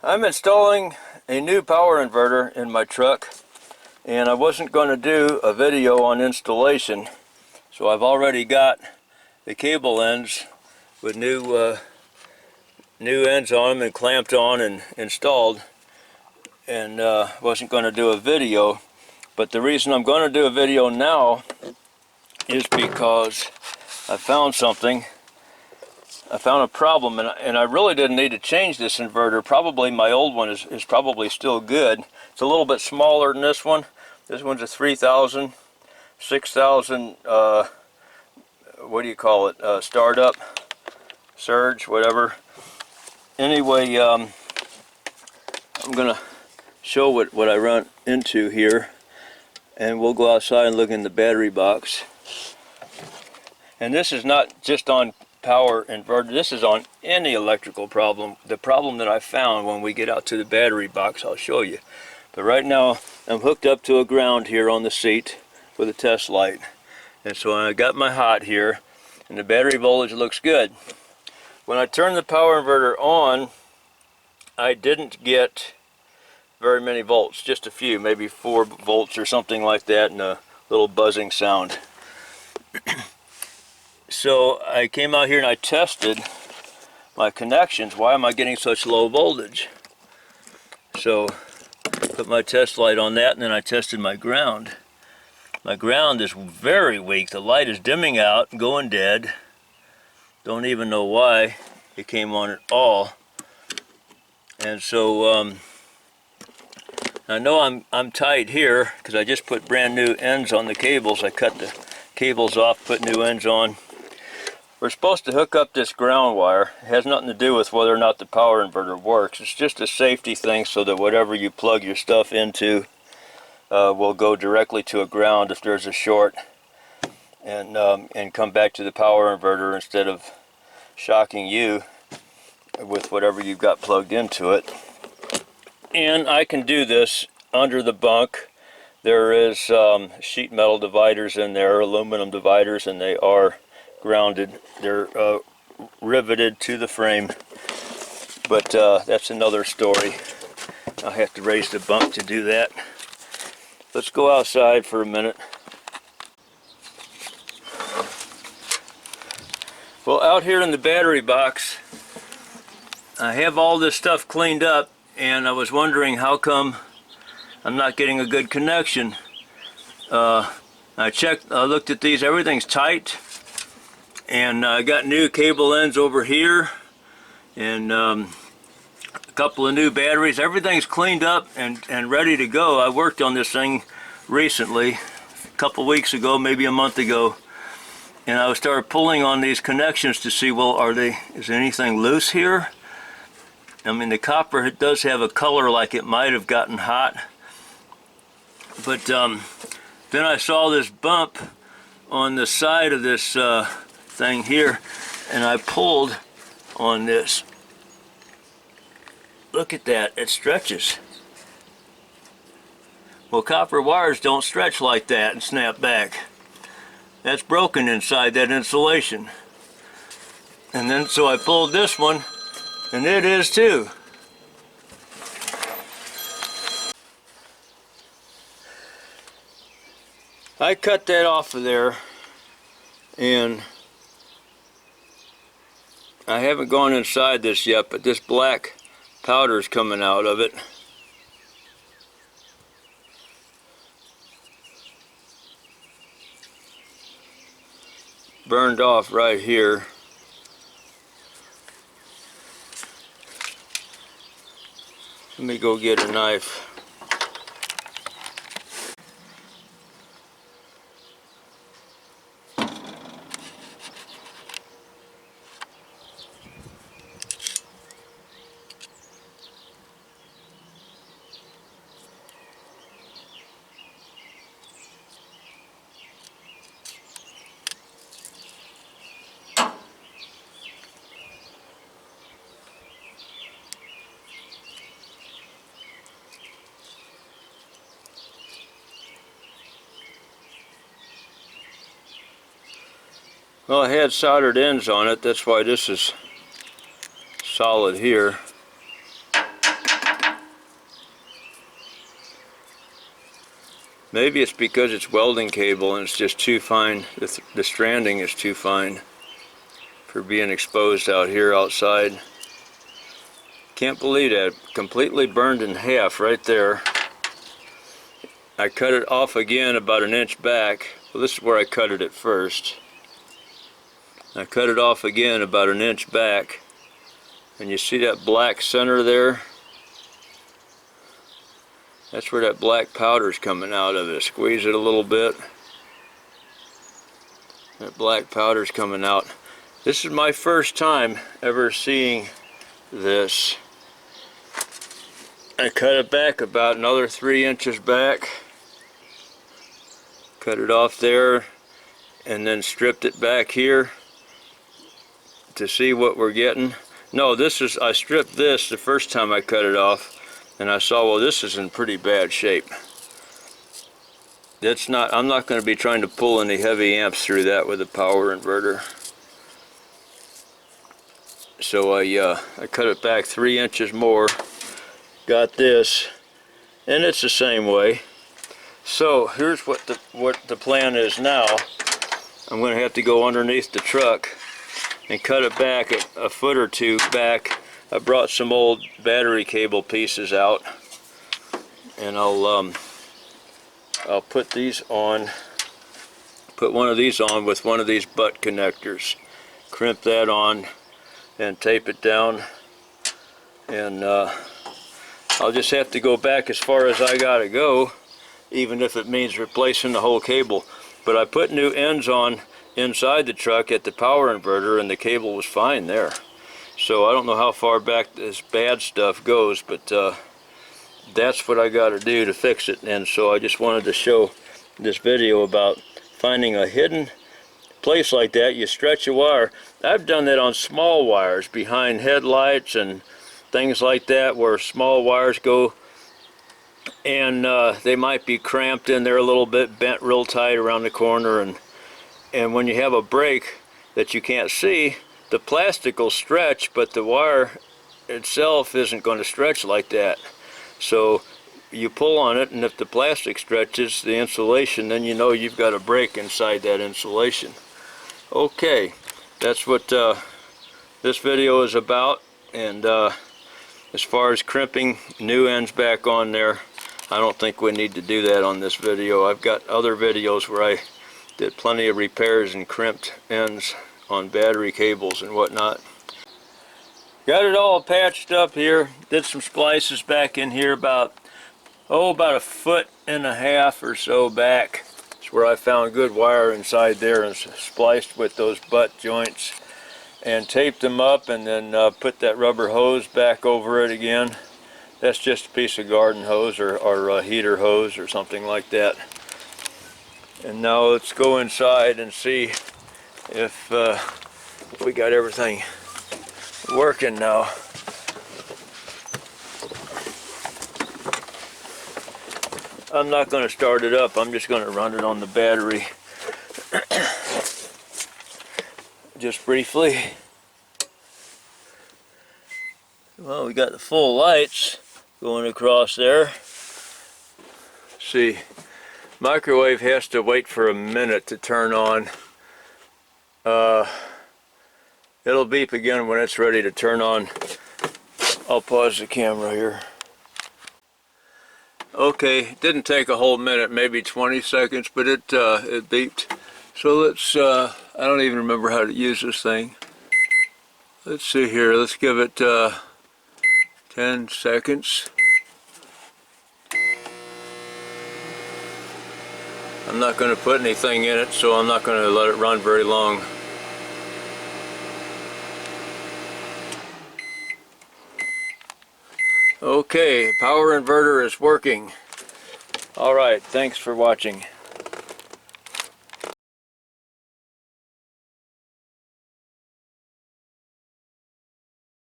I'm installing a new power inverter in my truck, and I wasn't going to do a video on installation, so I've already got the cable ends with new ends on them and clamped on and installed, and wasn't going to do a video. But the reason I'm going to do a video now is because I found something. I found a problem, and I really didn't need to change this inverter. Probably my old one is probably still good. It's a little bit smaller than this one. This one's a 3000, 6000, what do you call it, startup, surge, whatever. Anyway, I'm going to show what I run into here, and we'll go outside and look in the battery box. And this is not just on power inverter, this is on any electrical problem. The problem that I found when we get out to the battery box, I'll show you. But right now I'm hooked up to a ground here on the seat with a test light, and so I got my hot here, and the battery voltage looks good. When I turned the power inverter on, I didn't get very many volts, just a few, maybe 4 volts or something like that, and a little buzzing sound. So I came out here and I tested my connections. Why am I getting such low voltage? So put my test light on that, and then I tested my ground. My ground is very weak. The light is dimming out, going dead. Don't even know why it came on at all. And so I know I'm tight here because I just put brand new ends on the cables. I cut the cables off, put new ends on. We're supposed to hook up this ground wire. It has nothing to do with whether or not the power inverter works. It's just a safety thing so that whatever you plug your stuff into will go directly to a ground if there's a short, and come back to the power inverter instead of shocking you with whatever you've got plugged into it. And I can do this under the bunk. There is sheet metal dividers in there, aluminum dividers, and they are grounded. They're riveted to the frame, but that's another story. I have to raise the bunk to do that. Let's go outside for a minute. Well, out here in the battery box, I have all this stuff cleaned up, and I was wondering how come I'm not getting a good connection. I looked at these, everything's tight. And I got new cable ends over here, and a couple of new batteries. Everything's cleaned up and ready to go. I worked on this thing recently, a couple weeks ago, maybe a month ago, and I started pulling on these connections to see, well, is anything loose here? I mean, the copper, it does have a color like it might have gotten hot, but then I saw this bump on the side of this thing here, and I pulled on this. Look at that, it stretches. Well, copper wires don't stretch like that and snap back. That's broken inside that insulation. And then so I pulled this one, and it is too. I cut that off of there, and I haven't gone inside this yet, but this black powder is coming out of it. Burned off right here. Let me go get a knife. Well, I had soldered ends on it, that's why this is solid here. Maybe it's because it's welding cable and it's just too fine. The stranding is too fine for being exposed out here outside. Can't believe that. Completely burned in half right there. I cut it off again about an inch back. Well, this is where I cut it at first. I cut it off again about an inch back. And you see that black center there? That's where that black powder's coming out of it. Squeeze it a little bit. That black powder's coming out. This is my first time ever seeing this. I cut it back about another 3 inches back. Cut it off there and then stripped it back here to see what we're getting. No, I stripped this the first time I cut it off, and I saw, well, this is in pretty bad shape. I'm not going to be trying to pull any heavy amps through that with a power inverter. So I cut it back 3 inches more. Got this, and it's the same way. So here's what the plan is now. I'm going to have to go underneath the truck and cut it back a foot or two back. I brought some old battery cable pieces out, and I'll put these on. Put one of these on with one of these butt connectors. Crimp that on and tape it down, and I'll just have to go back as far as I gotta go, even if it means replacing the whole cable. But I put new ends on inside the truck at the power inverter, and the cable was fine there. So I don't know how far back this bad stuff goes, but that's what I gotta do to fix it. And so I just wanted to show this video about finding a hidden place like that. You stretch a wire. I've done that on small wires behind headlights and things like that, where small wires go, and they might be cramped in there a little bit, bent real tight around the corner, and when you have a break that you can't see, the plastic will stretch, but the wire itself isn't going to stretch like that. So you pull on it, and if the plastic stretches, the insulation, then you know you've got a break inside that insulation. Okay, that's what this video is about. And as far as crimping new ends back on there, I don't think we need to do that on this video. I've got other videos where I did plenty of repairs and crimped ends on battery cables and whatnot. Got it all patched up here. Did some splices back in here about a 1.5 feet or so back. That's where I found good wire inside there, and spliced with those butt joints and taped them up, and then put that rubber hose back over it again. That's just a piece of garden hose or heater hose or something like that. And now let's go inside and see if we got everything working now. I'm not going to start it up. I'm just going to run it on the battery. Just briefly. Well, we got the full lights going across there. Let's see, microwave has to wait for a minute to turn on. It'll beep again when it's ready to turn on. I'll pause the camera here. Okay, didn't take a whole minute, maybe 20 seconds, but it beeped. So let's, I don't even remember how to use this thing. Let's see here, let's give it 10 seconds. I'm not going to put anything in it, so I'm not going to let it run very long. Okay, power inverter is working. Alright, thanks for watching.